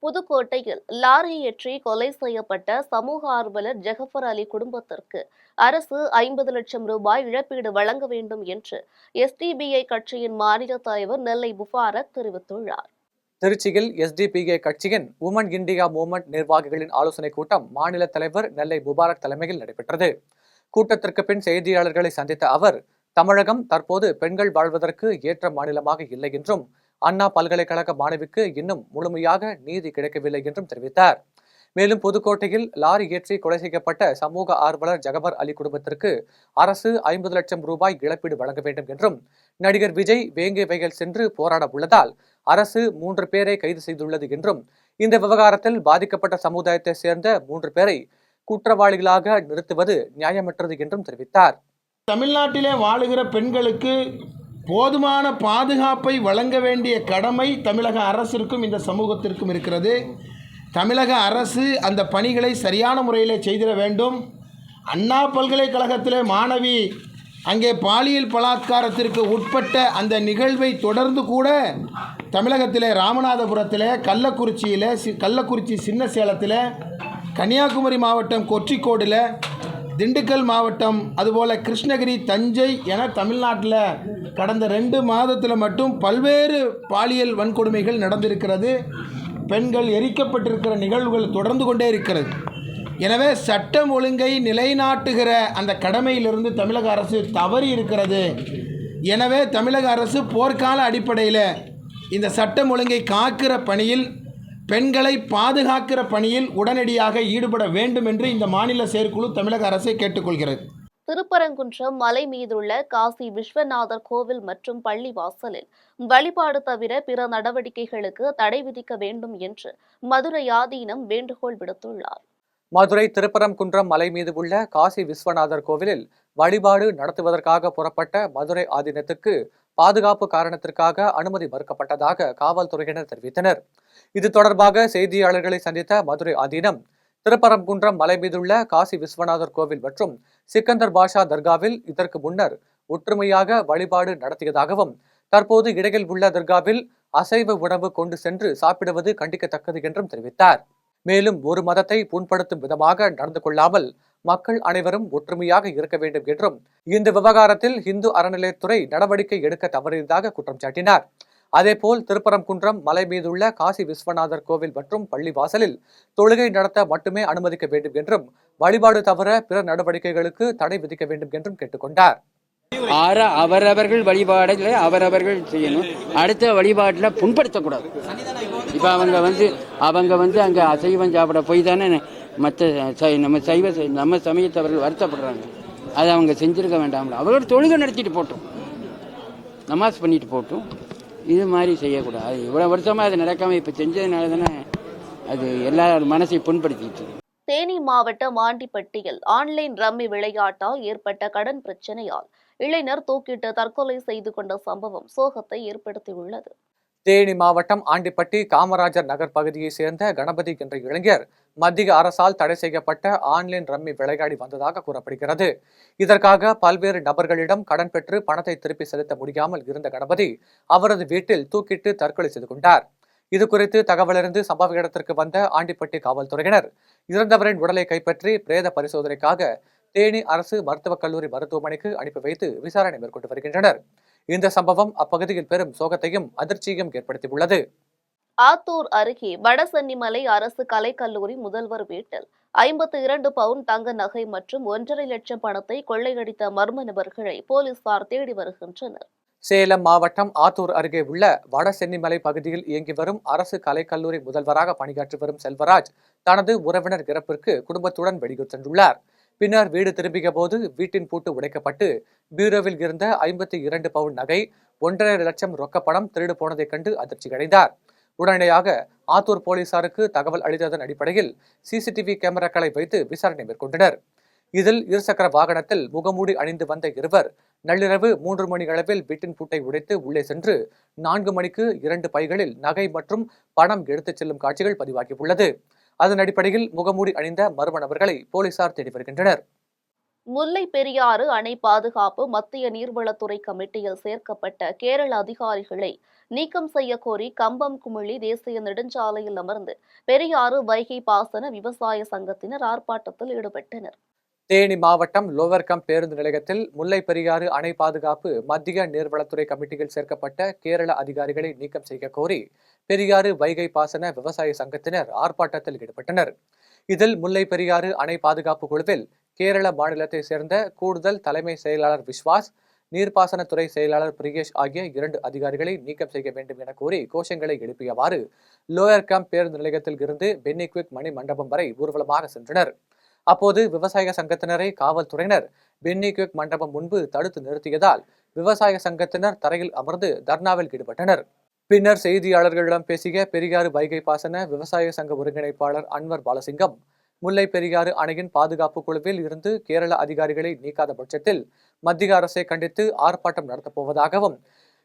புதுக்கோட்டையில் லாரி ஏற்றி கொலை செய்யப்பட்ட சமூக ஆர்வலர் ஜெகபர் அலி குடும்பத்திற்கு அரசு 50 லட்சம் ரூபாய் இழப்பீடு வழங்க வேண்டும் என்று SDPI கட்சியின் மாநில தலைவர் நெல்லை முபாரக் தெரிவித்துள்ளார். திருச்சியில் SDPI கட்சியின் உமன் இந்தியா மூவ்மெண்ட் நிர்வாகிகளின் ஆலோசனைக் கூட்டம் மாநில தலைவர் நெல்லை முபாரக் தலைமையில் நடைபெற்றது. கூட்டத்திற்கு பின் செய்தியாளர்களை சந்தித்த அவர், தமிழகம் தற்போது பெண்கள் வாழ்வதற்கு ஏற்ற மாநிலமாக இல்லை என்றும் அண்ணா பல்கலைக்கழக மாணவிக்கு இன்னும் முழுமையாக நீதி கிடைக்கவில்லை என்றும் தெரிவித்தார். மேலும் புதுக்கோட்டையில் லாரி ஏற்றி கொலை செய்யப்பட்ட சமூக ஆர்வலர் ஜெகபர் அலி குடும்பத்திற்கு அரசு 50 லட்சம் ரூபாய் இழப்பீடு வழங்க வேண்டும் என்றும், நடிகர் விஜய் வேங்கை வயல் சென்று போராட உள்ளதால் அரசு 3 பேரை கைது செய்துள்ளது என்றும், இந்த விவகாரத்தில் பாதிக்கப்பட்ட சமுதாயத்தை சேர்ந்த 3 பேரை குற்றவாளிகளாக நிறுத்துவது நியாயமற்றது என்றும் தெரிவித்தார். தமிழ்நாட்டிலே வாழுகிற பெண்களுக்கு போதுமான பாதுகாப்பை வழங்க வேண்டிய கடமை தமிழக அரசிற்கும் இந்த சமூகத்திற்கும் இருக்கிறது. தமிழக அரசு அந்த பணிகளை சரியான முறையில் செய்திட வேண்டும். அண்ணா பல்கலைக்கழகத்தில் மாணவி அங்கே பாலியல் பலாத்காரத்திற்கு உட்பட்ட அந்த நிகழ்வை தொடர்ந்து கூட தமிழகத்தில் ராமநாதபுரத்தில் கள்ளக்குறிச்சி சின்ன சேலத்தில், கன்னியாகுமரி மாவட்டம் கொச்சிக்கோடில், திண்டுக்கல் மாவட்டம், அதுபோல் கிருஷ்ணகிரி, தஞ்சை என தமிழ்நாட்டில் கடந்த 2 மாதத்தில் மட்டும் பல்வேறு பாலியல் வன்கொடுமைகள் நடந்திருக்கிறது. பெண்கள் எரிக்கப்பட்டிருக்கிற நிகழ்வுகள் தொடர்ந்து கொண்டே இருக்கிறது. எனவே சட்டம் ஒழுங்கை நிலைநாட்டுகிற அந்த கடமையிலிருந்து தமிழக அரசு தவறி இருக்கிறது. எனவே தமிழக அரசு போர்க்கால அடிப்படையில் இந்த சட்டம் ஒழுங்கை காக்கிற பணியில், பெண்களை பாதுகாக்கிற பணியில் உடனடியாக ஈடுபட வேண்டும் என்று இந்த மாநில செயற்குழு தமிழக அரசை கேட்டுக்கொள்கிறது. திருப்பரங்குன்றம் மலை மீதுள்ள காசி விஸ்வநாதர் கோவில் மற்றும் பள்ளிவாசலில் வழிபாடு தவிர பிற நடவடிக்கைகளுக்கு தடை விதிக்க வேண்டும் என்று மதுரை ஆதீனம் வேண்டுகோள் விடுத்துள்ளார். மதுரை திருப்பரங்குன்றம் மலை மீது உள்ள காசி விஸ்வநாதர் கோவிலில் வழிபாடு நடத்துவதற்காக புறப்பட்ட மதுரை ஆதீனத்துக்கு பாதுகாப்பு காரணத்திற்காக அனுமதி மறுக்கப்பட்டதாக காவல்துறையினர் தெரிவித்தனர். இது தொடர்பாக செய்தியாளர்களை சந்தித்த மதுரை ஆதீனம், திருப்பரங்குன்றம் மலை மீதுள்ள காசி விஸ்வநாதர் கோவில் மற்றும் சிக்கந்தர் பாஷா தர்காவில் இதற்கு முன்னர் ஒற்றுமையாக வழிபாடு நடத்தியதாகவும், தற்போது இடையில் உள்ள தர்காவில் அசைவ உணவு கொண்டு சென்று சாப்பிடுவது கண்டிக்கத்தக்கது என்றும் தெரிவித்தார். மேலும் ஒரு மதத்தை புண்படுத்தும் விதமாக நடந்து கொள்ளாமல் மக்கள் அனைவரும் ஒற்றுமையாக இருக்க வேண்டும் என்றும், இந்த விவகாரத்தில் இந்து அறநிலையத்துறை நடவடிக்கை எடுக்க தவறியதாக குற்றம் சாட்டினார். அதேபோல் திருப்பரங்குன்றம் மலை மீதுள்ள காசி விஸ்வநாதர் கோவில் மற்றும் பள்ளிவாசலில் தொழுகை நடத்த மட்டுமே அனுமதிக்க வேண்டும் என்றும், வழிபாடு தவிர பிற நடவடிக்கைகளுக்கு தடை விதிக்க வேண்டும் என்றும் கேட்டுக்கொண்டார். அவரவர்கள் வழிபாடுகளை அவரவர்கள் செய்யணும். அடுத்த வழிபாட்டில் புண்படுத்தக்கூடாது. இப்போ அவங்க வந்து அங்கே அசைவம் சாப்பிட போய் தானே நம்ம சமயத்தவர்கள் வருத்தப்படுறாங்க. அதை அவங்க செஞ்சுருக்க வேண்டாம்ல. அவர்கள் தொழுகை நடத்திட்டு போட்டோம், நமாஸ் பண்ணிட்டு போட்டோம். இது மாதிரி செய்யக்கூடாது. இவ்வளோ வருஷமாக அது நடக்காமல் இப்போ செஞ்சதுனால தானே அது எல்லா மனசை புண்படுத்திட்டு. தேனி மாவட்டம் ஆண்டிப்பட்டியில் ஆன்லைன் ரம்மி விளையாட்டால் ஏற்பட்ட கடன் பிரச்சனையால் இளைஞர் தூக்கிட்டு தற்கொலை செய்து கொண்ட சம்பவம் சோகத்தை ஏற்படுத்தியுள்ளது. தேனி மாவட்டம் ஆண்டிப்பட்டி காமராஜர் நகர் பகுதியைச் சேர்ந்த கணபதி என்ற இளைஞர் மத்திய அரசால் தடை செய்யப்பட்ட ஆன்லைன் ரம்மி விளையாடி வந்ததாக கூறப்படுகிறது. இதற்காக பல்வேறு நபர்களிடம் கடன் பெற்று பணத்தை திருப்பி செலுத்த முடியாமல் இருந்த கணபதி அவரது வீட்டில் தூக்கிட்டு தற்கொலை செய்து கொண்டார். இது குறித்து தகவலறிந்து சம்பவ இடத்திற்கு வந்த ஆண்டிப்பட்டி காவல்துறையினர் இறந்தவரின் உடலை கைப்பற்றி பிரேத பரிசோதனைக்காக தேனி அரசு மருத்துவக் கல்லூரி மருத்துவமனைக்கு அனுப்பி வைத்து விசாரணை மேற்கொண்டு வருகின்றனர். இந்த சம்பவம் அப்பகுதியில் பெரும் சோகத்தையும் அதிர்ச்சியையும் ஏற்படுத்தியுள்ளது. ஆத்தூர் அருகே வடசென்னிமலை அரசு கலைக்கல்லூரி முதல்வர் வீட்டில் 52 பவுன் தங்க நகை மற்றும் 1.5 லட்சம் பணத்தை கொள்ளையடித்த மர்ம நபர்களை போலீசார் தேடி வருகின்றனர். சேலம் மாவட்டம் ஆத்தூர் அருகே உள்ள வடசென்னிமலை பகுதியில் இயங்கி வரும் அரசு கலைக்கல்லூரி முதல்வராக பணியாற்றி வரும் செல்வராஜ் தனது உறவினர் இறப்பிற்கு குடும்பத்துடன் வெளியூர் சென்றுள்ளார். பின்னர் வீடு திரும்பிய போது வீட்டின் பூட்டு உடைக்கப்பட்டு பீரோவில் இருந்த 52 பவுன் நகை, 1.5 லட்சம் ரொக்கப்பணம் திருடு போனதை கண்டு அதிர்ச்சி அடைந்தார். உடனடியாக ஆத்தூர் போலீசாருக்கு தகவல் அளித்ததன் அடிப்படையில் சிசிடிவி கேமராக்களை வைத்து விசாரணை மேற்கொண்டனர். இதில் இருசக்கர வாகனத்தில் முகமூடி அணிந்து வந்த இருவர் நள்ளிரவு 3 மணி அளவில் வீட்டின் பூட்டை உடைத்து உள்ளே சென்று 4 மணிக்கு 2 பைகளில் நகை மற்றும் பணம் எடுத்துச் செல்லும் காட்சிகள் பதிவாகியுள்ளது. அதன் அடிப்படையில் முகமூடி அணிந்த மர்ம நபர்களை போலீசார் தேடி வருகின்றனர். முல்லை பெரியாறு அணை பாதுகாப்பு மத்திய நீர்வளத்துறை கமிட்டியில் சேர்க்கப்பட்ட கேரள அதிகாரிகளை நீக்கம் செய்ய கோரி கம்பம் குமிழி தேசிய நெடுஞ்சாலையில் அமர்ந்து பெரியாறு வைகை பாசன விவசாய சங்கத்தினர் ஆர்ப்பாட்டத்தில் ஈடுபட்டனர். தேனி மாவட்டம் லோவர்கம் பேருந்து நிலையத்தில் முல்லை பெரியாறு அணை பாதுகாப்பு மத்திய நீர்வளத்துறை கமிட்டியில் சேர்க்கப்பட்ட கேரள அதிகாரிகளை நீக்கம் செய்ய கோரி பெரியாறு வைகை பாசன விவசாய சங்கத்தினர் ஆர்ப்பாட்டத்தில் ஈடுபட்டனர். இதில் முல்லை பெரியாறு அணை பாதுகாப்பு குழுவில் கேரள மாநிலத்தை சேர்ந்த கூடுதல் தலைமை செயலாளர் விஸ்வாஸ், நீர்ப்பாசனத்துறை செயலாளர் பிரியேஷ் ஆகிய 2 அதிகாரிகளை நீக்கம் செய்ய வேண்டும் என கோரி கோஷங்களை எழுப்பியவாறு லோயர் கேம்ப் பேருந்து நிலையத்தில் இருந்து பென்னிக்விக் மணி மண்டபம் வரை ஊர்வலமாக சென்றனர். அப்போது விவசாய சங்கத்தினரை காவல்துறையினர் பென்னிக்விக் மண்டபம் முன்பு தடுத்து நிறுத்தியதால் விவசாய சங்கத்தினர் தரையில் அமர்ந்து தர்ணாவில் ஈடுபட்டனர். பின்னர் செய்தியாளர்களிடம் பேசிய பெரியாறு வைகை பாசன விவசாய சங்க ஒருங்கிணைப்பாளர் அன்வர் பாலசிங்கம், முல்லை பெரியாறு அணையின் பாதுகாப்பு குழுவில் இருந்து கேரள அதிகாரிகளை நீக்காத பட்சத்தில் மத்திய அரசை கண்டித்து ஆர்ப்பாட்டம் நடத்தப் போவதாகவும்,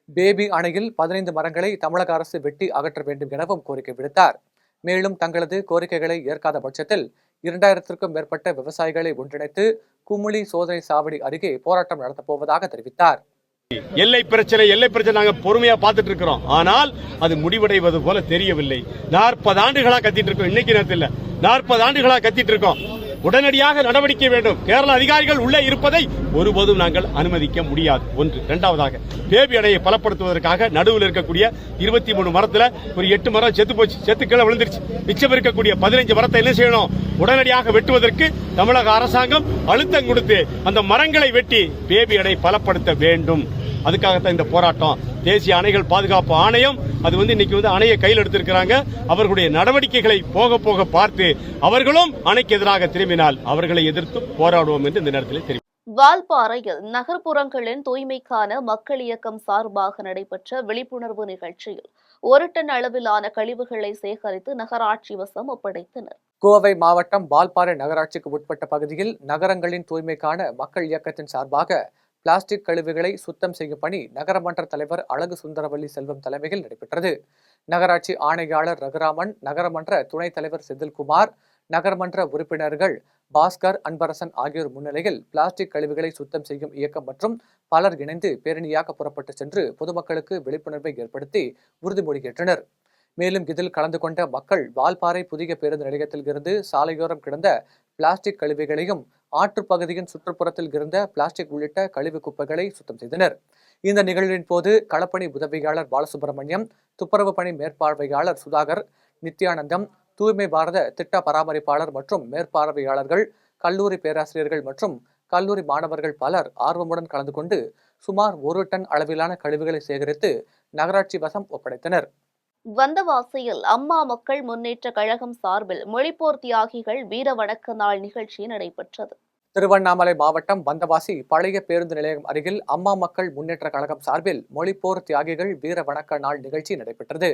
பேபி அணையில் 15 மரங்களை தமிழக அரசு வெட்டி அகற்ற வேண்டும் எனவும் கோரிக்கை விடுத்தார். மேலும் தங்களது கோரிக்கைகளை ஏற்காத பட்சத்தில் 2000க்கும் மேற்பட்ட விவசாயிகளை ஒன்றிணைத்து குமுளி சோதனை சாவடி அருகே போராட்டம் நடத்தப் போவதாக தெரிவித்தார். எல்லை பிரச்சனை நாங்க பொறுமையா பார்த்துட்டு இருக்கிறோம். ஆனால் அது முடிவடைவது போல தெரியவில்லை. 40 ஆண்டுகளா கத்திட்டு இருக்கோம். இன்னைக்கு நேரத்தில் 40 ஆண்டுகளா கத்திட்டு இருக்கோம். உடனடியாக நடவடிக்கை வேண்டும். கேரள அதிகாரிகள் உள்ளே இருப்பதை ஒருபோதும் நாங்கள் அனுமதிக்க முடியாது. ஒன்று. இரண்டாவதாக பேபி அணையை பலப்படுத்துவதற்காக நடுவில் இருக்கக்கூடிய 23 மரத்துல ஒரு 8 மரம் செத்து போச்சு, செத்து கீழே விழுந்துருச்சு. மிச்சம் இருக்கக்கூடிய 15 மரத்தை என்ன செய்யணும்? உடனடியாக வெட்டுவதற்கு தமிழக அரசாங்கம் அழுத்தம் கொடுத்து அந்த மரங்களை வெட்டி பேபி அணை பலப்படுத்த வேண்டும். அதுக்காகத்தான் இந்த போராட்டம். தேசிய அணைகள் பாதுகாப்பு ஆணையம் அது இன்னைக்கு அணையை கையில் எடுத்திருக்கிறாங்க. அவர்களுடைய நடவடிக்கைகளை போக போக பார்த்து அவர்களும் அணைக்கு எதிராக திரும்பினால் அவர்களை எதிர்த்து போராடுவோம் என்று இந்த நேரத்தில் தெரிவித்தார். வால்பாறையில் நகர்ப்புறங்களின் தூய்மைக்கான மக்கள் இயக்கம் சார்பாக நடைபெற்ற விழிப்புணர்வு நிகழ்ச்சியில் 1 டன் அளவிலான கழிவுகளை சேகரித்து நகராட்சி வசம் ஒப்படைத்தனர். கோவை மாவட்டம் வால்பாறை நகராட்சிக்கு உட்பட்ட பகுதியில் நகரங்களின் தூய்மைக்கான மக்கள் இயக்கத்தின் சார்பாக பிளாஸ்டிக் கழிவுகளை சுத்தம் செய்யும் பணி நகரமன்ற தலைவர் அழகு சுந்தரவல்லி செல்வம் தலைமையில் நடைபெற்றது. நகராட்சி ஆணையாளர் ரகுராமன், நகரமன்ற துணைத் தலைவர் செந்தில்குமார், நகரமன்ற உறுப்பினர்கள் பாஸ்கர், அன்பரசன் ஆகியோர் முன்னிலையில் பிளாஸ்டிக் கழிவுகளை சுத்தம் செய்யும் இயக்கம் மற்றும் பலர் இணைந்து பேரணியாக புறப்பட்டு சென்று பொதுமக்களுக்கு விழிப்புணர்வை ஏற்படுத்தி உறுதிமொழி ஏற்றனர். மேலும் இதில் கலந்து கொண்ட மக்கள் வால்பாறை புதிய பேருந்து நிலையத்தில் இருந்து சாலையோரம் கிடந்த பிளாஸ்டிக் கழிவுகளையும் ஆற்றுப்பகுதியின் சுற்றுப்புறத்தில் இருந்த பிளாஸ்டிக் உள்ளிட்ட கழிவு குப்பைகளை சுத்தம் செய்தனர். இந்த நிகழ்வின் போது களப்பணி உதவியாளர் பாலசுப்ரமணியம், துப்புரவு பணி மேற்பார்வையாளர் சுதாகர், நித்யானந்தம், தூய்மை பாரத திட்ட பராமரிப்பாளர் மற்றும் மேற்பார்வையாளர்கள், கல்லூரி பேராசிரியர்கள் மற்றும் கல்லூரி மாணவர்கள் பலர் ஆர்வமுடன் கலந்து கொண்டு சுமார் 1 டன் அளவிலான கழிவுகளை சேகரித்து நகராட்சி வசம் ஒப்படைத்தனர். வந்தவாசியில் அம்மா மக்கள் முன்னேற்ற கழகம் சார்பில் மொழிப்போர் தியாகிகள் வீர வணக்க நாள் நிகழ்ச்சி நடைபெற்றது. திருவண்ணாமலை மாவட்டம் வந்தவாசி பழைய பேருந்து நிலையம் அருகில் அம்மா மக்கள் முன்னேற்ற கழகம் சார்பில் மொழிப்போர் தியாகிகள் வீர வணக்க நாள் நிகழ்ச்சி நடைபெற்றது.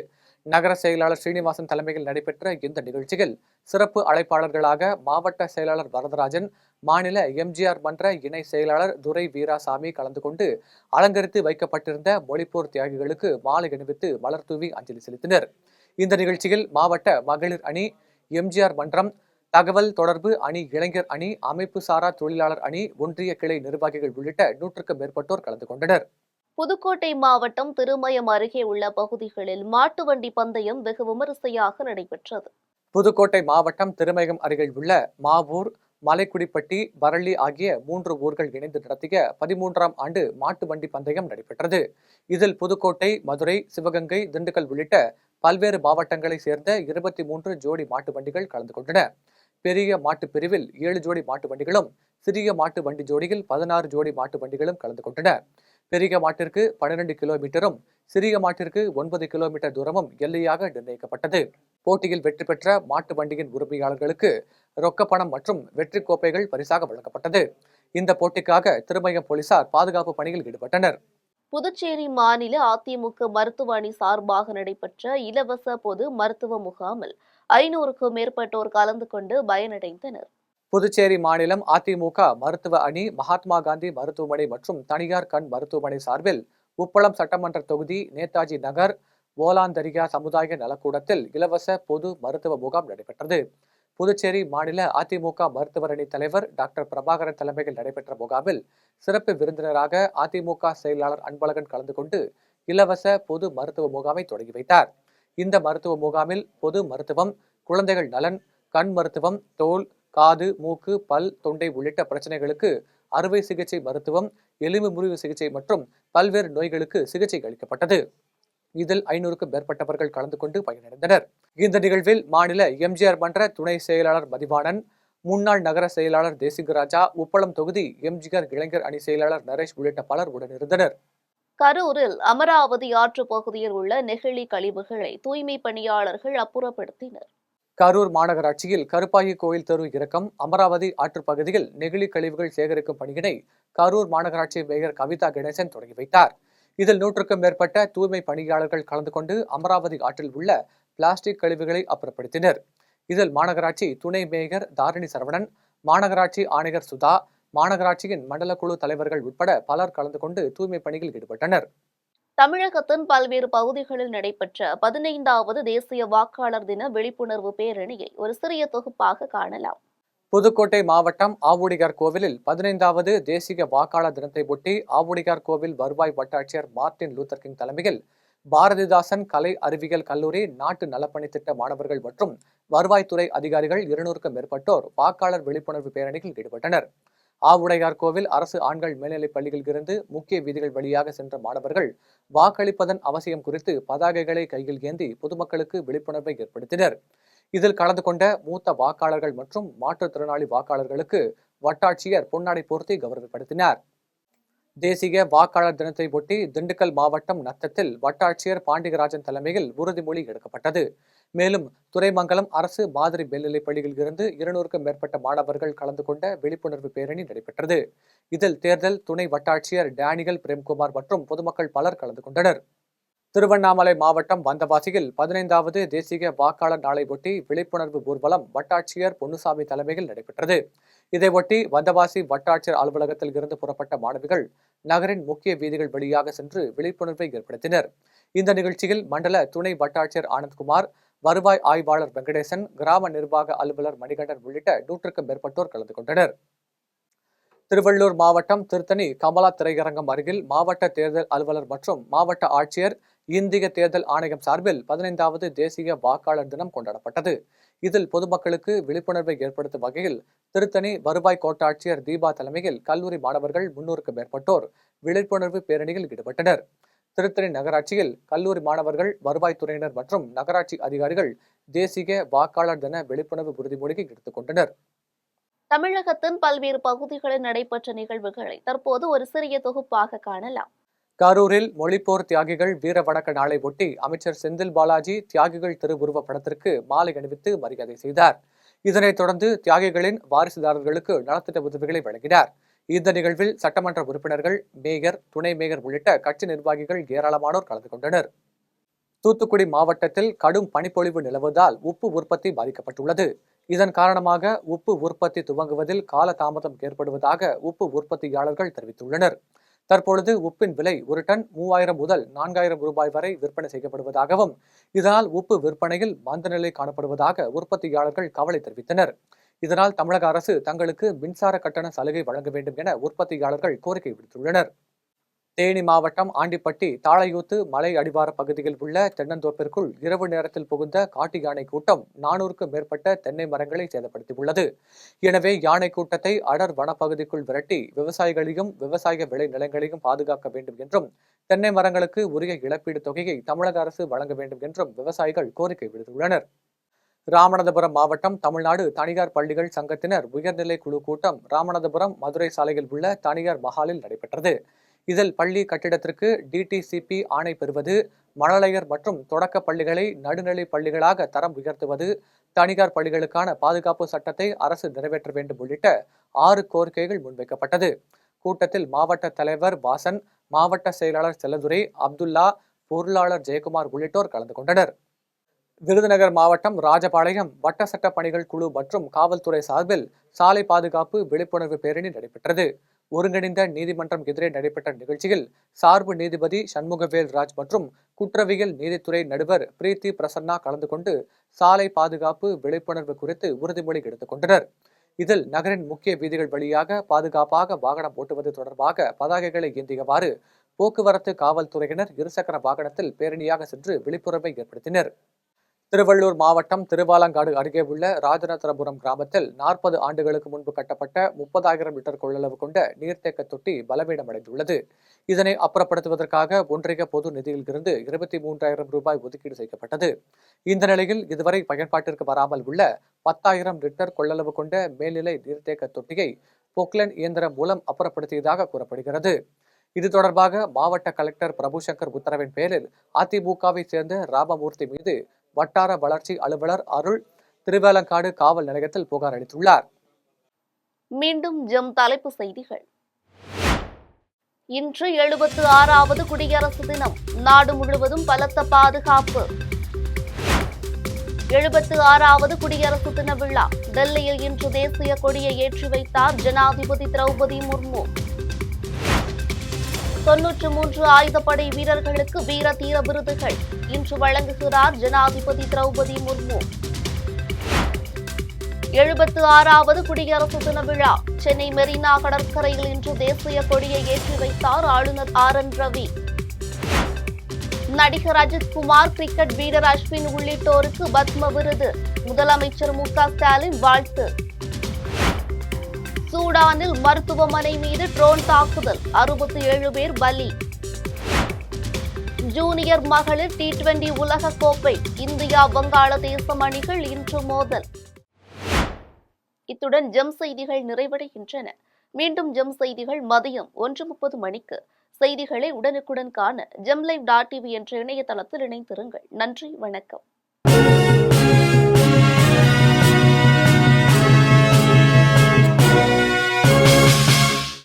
நகர செயலாளர் ஸ்ரீனிவாசன் தலைமையில் நடைபெற்ற இந்த நிகழ்ச்சியில் சிறப்பு அழைப்பாளர்களாக மாவட்ட செயலாளர் வரதராஜன், மாநில எம்ஜிஆர் மன்ற இணை செயலாளர் துரை வீராசாமி கலந்து கொண்டு அலங்கரித்து வைக்கப்பட்டிருந்த மொழிப்போர் தியாகிகளுக்கு மாலை அணிவித்து மலர் தூவி அஞ்சலி செலுத்தினர். இந்த நிகழ்ச்சியில் மாவட்ட மகளிர் அணி, எம்ஜிஆர் மன்றம், தகவல் தொடர்பு அணி, இளைஞர் அணி, அமைப்பு சாரா தொழிலாளர் அணி, ஒன்றிய கிளை நிர்வாகிகள் உள்ளிட்ட 100க்கும் மேற்பட்டோர் கலந்து கொண்டனர். புதுக்கோட்டை மாவட்டம் திருமயம் அருகே உள்ள பகுதிகளில் மாட்டு வண்டி பந்தயம் வெகு விமரிசையாக நடைபெற்றது. புதுக்கோட்டை மாவட்டம் திருமயம் அருகில் உள்ள மாவூர், மலைக்குடிப்பட்டி, பரளி ஆகிய 3 ஊர்கள் இணைந்து நடத்திய 13ஆம் ஆண்டு மாட்டு வண்டி பந்தயம் நடைபெற்றது. இதில் புதுக்கோட்டை, மதுரை, சிவகங்கை, திண்டுக்கல் உள்ளிட்ட பல்வேறு மாவட்டங்களைச் சேர்ந்த 23 ஜோடி மாட்டு வண்டிகள் கலந்து கொண்டன. பெரிய மாட்டு பிரிவில் 7 ஜோடி மாட்டு வண்டிகளும், சிறிய மாட்டு வண்டி ஜோடியில் 16 ஜோடி மாட்டு வண்டிகளும் கலந்து கொண்டன. பெரிய மாட்டிற்கு 12 கிலோமீட்டரும், சிறிய மாட்டிற்கு 9 கிலோமீட்டர் தூரமும் எல்லையாக நிர்ணயிக்கப்பட்டது. போட்டியில் வெற்றி பெற்ற மாட்டு வண்டியின் உரிமையாளர்களுக்கு ரொக்கப்பணம் மற்றும் வெற்றி கோப்பைகள் பரிசாக வழங்கப்பட்டது. இந்த போட்டிக்காக திருமயம் போலீசார் பாதுகாப்பு பணியில் ஈடுபட்டனர். புதுச்சேரி மாநில அதிமுக மருத்துவ அணி சார்பாக நடைபெற்ற இலவச பொது மருத்துவ முகாமில் 500க்கும் மேற்பட்டோர் கலந்து கொண்டு பயனடைந்தனர். புதுச்சேரி மாநிலம் அதிமுக மருத்துவ அணி மகாத்மா காந்தி மருத்துவமனை மற்றும் தனியார் கண் மருத்துவமனை சார்பில் உப்பளம் சட்டமன்ற தொகுதி நேதாஜி நகர் ஓலாந்தரியா சமுதாய நலக்கூடத்தில் இலவச பொது மருத்துவ முகாம் நடைபெற்றது. புதுச்சேரி மாநில அதிமுக மருத்துவர் அணி தலைவர் டாக்டர் பிரபாகரன் தலைமையில் நடைபெற்ற முகாமில் சிறப்பு விருந்தினராக அதிமுக செயலாளர் அன்பழகன் கலந்து கொண்டு இலவச பொது மருத்துவ முகாமை தொடங்கி வைத்தார். இந்த மருத்துவ முகாமில் பொது மருத்துவம், குழந்தைகள் நலன், கண் மருத்துவம், தோல், காது, மூக்கு, பல், தொண்டை உள்ளிட்ட பிரச்சனைகளுக்கு அறுவை சிகிச்சை மருத்துவம், எலும்பு முறிவு சிகிச்சை மற்றும் பல்வேறு நோய்களுக்கு சிகிச்சை அளிக்கப்பட்டது. இதில் 500க்கும் மேற்பட்டவர்கள் கலந்து கொண்டு பயனடைந்தனர். இந்த நிகழ்வில் மாநில எம்ஜிஆர் மன்ற துணை செயலாளர் மதிவாணன், முன்னாள் நகர செயலாளர் தேசிங்கராஜா, உப்பளம் தொகுதி எம்ஜிஆர் இளைஞர் அணி செயலாளர் நரேஷ் உள்ளிட்ட பலர் உடனிருந்தனர். கரூரில் அமராவதி ஆற்று பகுதியில் உள்ள நெகிழி கழிவுகளை தூய்மை பணியாளர்கள் அப்புறப்படுத்தினர். கரூர் மாநகராட்சியில் கருப்பாயி கோயில் தெரு இறக்கம் அமராவதி ஆற்றுப் பகுதியில் நெகிழி கழிவுகள் சேகரிக்கும் பணியினை கரூர் மாநகராட்சி மேயர் கவிதா கணேசன் தொடங்கி வைத்தார். இதில் 100க்கும் மேற்பட்ட தூய்மை பணியாளர்கள் கலந்து கொண்டு அமராவதி ஆற்றில் உள்ள பிளாஸ்டிக் கழிவுகளை அப்புறப்படுத்தினர். இதில் மாநகராட்சி துணை மேயர் தாரிணி சரவணன், மாநகராட்சி ஆணையர் சுதா, மாநகராட்சியின் மண்டல குழு தலைவர்கள் உட்பட பலர் கலந்து கொண்டு தூய்மை பணியில் ஈடுபட்டனர். தமிழகத்தின் பல்வேறு பகுதிகளில் நடைபெற்ற 15வது தேசிய வாக்காளர் தின விழிப்புணர்வு பேரணியை ஒரு சிறிய தொகுப்பாக காணலாம். புதுக்கோட்டை மாவட்டம் ஆவுடையார் கோவிலில் 15வது தேசிய வாக்காளர் தினத்தை ஒட்டி ஆவுடையார் கோவில் வருவாய் வட்டாட்சியர் மார்ட்டின் லூத்தர் கிங் தலைமையில் பாரதிதாசன் கலை அறிவியல் கல்லூரி நாட்டு நலப்பணி திட்ட மாணவர்கள் மற்றும் வருவாய்த்துறை அதிகாரிகள் 200க்கும் மேற்பட்டோர் வாக்காளர் விழிப்புணர்வு பேரணியில் ஈடுபட்டனர். ஆவுடையார் கோவில் அரசு ஆண்கள் மேல்நிலைப் பள்ளியில் இருந்து முக்கிய வீதிகள் வழியாக சென்ற மாணவர்கள் வாக்களிப்பதன் அவசியம் குறித்து பதாகைகளை கையில் ஏந்தி பொதுமக்களுக்கு விழிப்புணர்வை ஏற்படுத்தினர். இதில் கலந்து கொண்ட மூத்த வாக்காளர்கள் மற்றும் மாற்றுத்திறனாளி வாக்காளர்களுக்கு வட்டாட்சியர் பொன்னாடை போர்த்தி கௌரவப்படுத்தினார். தேசிய வாக்காளர் தினத்தை ஒட்டி திண்டுக்கல் மாவட்டம் நத்தத்தில் வட்டாட்சியர் பாண்டியராஜன் தலைமையில் உறுதிமொழி எடுக்கப்பட்டது. மேலும் துறைமங்கலம் அரசு மாதிரி மேல்நிலைப் பள்ளியில் இருந்து 200க்கும் மேற்பட்ட மாணவர்கள் கலந்து கொண்ட விழிப்புணர்வு பேரணி நடைபெற்றது. இதில் தேர்தல் துணை வட்டாட்சியர் டேனியல் பிரேம்குமார் மற்றும் பொதுமக்கள் பலர் கலந்து கொண்டனர். திருவண்ணாமலை மாவட்டம் வந்தவாசியில் 15வது தேசிய வாக்காளர் நாளை ஒட்டி விழிப்புணர்வு ஊர்வலம் வட்டாட்சியர் பொன்னுசாமி தலைமையில் நடைபெற்றது. இதையொட்டி வந்தவாசி வட்டாட்சியர் அலுவலகத்தில் இருந்து புறப்பட்ட மாணவிகள் நகரின் முக்கிய வீதிகள் வழியாக சென்று விழிப்புணர்வை ஏற்படுத்தினர். இந்த நிகழ்ச்சியில் மண்டல துணை வட்டாட்சியர் ஆனந்த்குமார், வருவாய் ஆய்வாளர் வெங்கடேசன், கிராம நிர்வாக அலுவலர் மணிகண்டன் உள்ளிட்ட 100க்கும் மேற்பட்டோர் கலந்து கொண்டனர். திருவள்ளூர் மாவட்டம் திருத்தணி கமலா திரையரங்கம் அருகில் மாவட்ட தேர்தல் அலுவலர் மற்றும் மாவட்ட ஆட்சியர் இந்திய தேர்தல் ஆணையம் சார்பில் 15வது தேசிய வாக்காளர் தினம் கொண்டாடப்பட்டது. இதில் பொதுமக்களுக்கு விழிப்புணர்வை ஏற்படுத்தும் வகையில் திருத்தணி வருவாய் கோட்டாட்சியர் தீபா தலைமையில் கல்லூரி மாணவர்கள் 300க்கும் மேற்பட்டோர் விழிப்புணர்வு பேரணியில் ஈடுபட்டனர். திருத்தணி நகராட்சியில் கல்லூரி மாணவர்கள், வருவாய்த்துறையினர் மற்றும் நகராட்சி அதிகாரிகள் தேசிய வாக்காளர் தின விழிப்புணர்வு உறுதிமொழியை எடுத்துக் கொண்டனர். தமிழகத்தின் பல்வேறு பகுதிகளில் நடைபெற்ற நிகழ்வுகளை தற்போது ஒரு சிறிய தொகுப்பாக காணலாம். கரூரில் மொழிப்போர் தியாகிகள் வீர வணக்க நாளை ஒட்டி அமைச்சர் செந்தில் பாலாஜி தியாகிகள் திருவுருவ படத்திற்கு மாலை அணிவித்து மரியாதை செய்தார். இதனைத் தொடர்ந்து தியாகிகளின் வாரிசுதாரர்களுக்கு நலத்திட்ட உதவிகளை வழங்கினார். இந்த நிகழ்வில் சட்டமன்ற உறுப்பினர்கள், மேயர், துணை மேயர் உள்ளிட்ட கட்சி நிர்வாகிகள் ஏராளமானோர் கலந்து கொண்டனர். தூத்துக்குடி மாவட்டத்தில் கடும் பனிப்பொழிவு நிலவுவதால் உப்பு உற்பத்தி பாதிக்கப்பட்டுள்ளது. இதன் காரணமாக உப்பு உற்பத்தி துவங்குவதில் கால தாமதம் ஏற்படுவதாக உப்பு உற்பத்தியாளர்கள் தெரிவித்துள்ளனர். தற்பொழுது உப்பின் விலை ஒரு டன் 3000 முதல் 4000 ரூபாய் வரை விற்பனை செய்யப்படுவதாகவும் இதனால் உப்பு விற்பனையில் மந்தநிலை காணப்படுவதாக உற்பத்தியாளர்கள் கவலை தெரிவித்தனர். இதனால் தமிழக அரசு தங்களுக்கு மின்சார கட்டண சலுகை வழங்க வேண்டும் என உற்பத்தியாளர்கள் கோரிக்கை விடுத்துள்ளனர். தேனி மாவட்டம் ஆண்டிப்பட்டி தாளையூத்து மலை அடிவார பகுதியில் உள்ள தென்னந்தோப்பிற்குள் இரவு நேரத்தில் புகுந்த காட்டு யானை கூட்டம் 400க்கும் மேற்பட்ட தென்னை மரங்களை சேதப்படுத்தியுள்ளது. எனவே யானை கூட்டத்தை அடர் வனப்பகுதிக்குள் விரட்டி விவசாயிகளையும் விவசாய விளை நிலங்களையும் பாதுகாக்க வேண்டும் என்றும் தென்னை மரங்களுக்கு உரிய இழப்பீடு தொகையை தமிழக அரசு வழங்க வேண்டும் என்றும் விவசாயிகள் கோரிக்கை விடுத்துள்ளனர். ராமநாதபுரம் மாவட்டம் தமிழ்நாடு தனியார் பள்ளிகள் சங்கத்தினர் உயர்நிலை குழு கூட்டம் ராமநாதபுரம் மதுரை சாலையில் உள்ள தனியார் மஹாலில் நடைபெற்றது. இதில் பள்ளி கட்டிடத்திற்கு டிடிசிபி ஆணை பெறுவது, மழலையர் மற்றும் தொடக்க பள்ளிகளை நடுநிலை பள்ளிகளாக தரம் உயர்த்துவது, தனியார் பள்ளிகளுக்கான பாதுகாப்பு சட்டத்தை அரசு நிறைவேற்ற வேண்டும் உள்ளிட்ட 6 கோரிக்கைகள் முன்வைக்கப்பட்டது. கூட்டத்தில் மாவட்ட தலைவர் வாசன், மாவட்ட செயலாளர் செல்லதுரை, அப்துல்லா, பொருளாளர் ஜெயக்குமார் உள்ளிட்டோர் கலந்து கொண்டனர். விருதுநகர் மாவட்டம் ராஜபாளையம் வட்ட சட்ட பணிகள் குழு மற்றும் காவல்துறை சார்பில் சாலை பாதுகாப்பு விழிப்புணர்வு பேரணி நடைபெற்றது. ஒருங்கிணைந்த நீதிமன்றம் எதிரே நடைபெற்ற நிகழ்ச்சியில் சார்பு நீதிபதி சண்முகவேல் ராஜ் மற்றும் குற்றவியல் நீதித்துறை நடுவர் பிரீத்தி பிரசன்னா கலந்து கொண்டு சாலை பாதுகாப்பு விழிப்புணர்வு குறித்து உறுதிமொழி எடுத்துக் கொண்டனர். இதில் நகரின் முக்கிய வீதிகள் வழியாக பாதுகாப்பாக வாகனம் ஓட்டுவது தொடர்பாக பதாகைகளை ஏந்தியவாறு போக்குவரத்து காவல்துறையினர் இருசக்கர வாகனத்தில் பேரணியாக சென்று விழிப்புணர்வை ஏற்படுத்தினர். திருவள்ளூர் மாவட்டம் திருவாலங்காடு அருகே உள்ள ராஜநாதபுரம் கிராமத்தில் 40 ஆண்டுகளுக்கு முன்பு கட்டப்பட்ட 30,000 லிட்டர் கொள்ளளவு கொண்ட நீர்த்தேக்க தொட்டி பலவீனமடைந்துள்ளது. இதனை அப்புறப்படுத்துவதற்காக ஒன்றிய பொது நிதியில் இருந்து 23,000 ரூபாய் ஒதுக்கீடு செய்யப்பட்டது. இந்த நிலையில் இதுவரை பயன்பாட்டிற்கு வராமல் உள்ள 10,000 லிட்டர் கொள்ளளவு கொண்ட மேல்நிலை நீர்த்தேக்க தொட்டியை பொக்லைன் இயந்திரம் மூலம் அப்புறப்படுத்தியதாக கூறப்படுகிறது. இது தொடர்பாக மாவட்ட கலெக்டர் பிரபுசங்கர் உத்தரவின் பேரில் அதிமுகவை சேர்ந்த ராமமூர்த்தி மீது வட்டார வளர்ச்சி அலுவலர் அருள் திருவேலங்காடு காவல் நிலையத்தில் புகார் அளித்துள்ளார். மீண்டும் தலைப்புச் செய்திகள். இன்று 76வது குடியரசு தினம். நாடு முழுவதும் பலத்த பாதுகாப்பு. 76வது குடியரசு தின விழா. டெல்லியில் இன்று தேசிய கொடியை ஏற்றி வைத்தார் ஜனாதிபதி திரௌபதி முர்மு. 93 ஆயுதப்படை வீரர்களுக்கு வீர தீர விருதுகள் இன்று வழங்குகிறார் ஜனாதிபதி திரௌபதி முர்மு. 76வது குடியரசு தின விழா சென்னை மெரினா கடற்கரையில் இன்று தேசிய கொடியை ஏற்றி வைத்தார் ஆளுநர் RN ரவி. நடிகர் அஜித்குமார், கிரிக்கெட் வீரர் அஸ்வின் உள்ளிட்டோருக்கு பத்ம விருது. முதலமைச்சர் மு க ஸ்டாலின் வாழ்த்து. சூடானில் மருத்துவமனை மீது ட்ரோன் தாக்குதல், 67 பேர் பலி. ஜூனியர் மகளிர் T20 உலக கோப்பை இந்தியா வங்காளதேசம் அணிகள் இன்று மோதல். இத்துடன் ஜெம் செய்திகள் நிறைவடைகின்றன. மீண்டும் ஜெம் செய்திகள் மதியம் 1:30 மணிக்கு. செய்திகளை உடனுக்குடன் காண gemlive.tv என்ற இணையதளத்தில் இணைந்திருங்கள். நன்றி, வணக்கம்.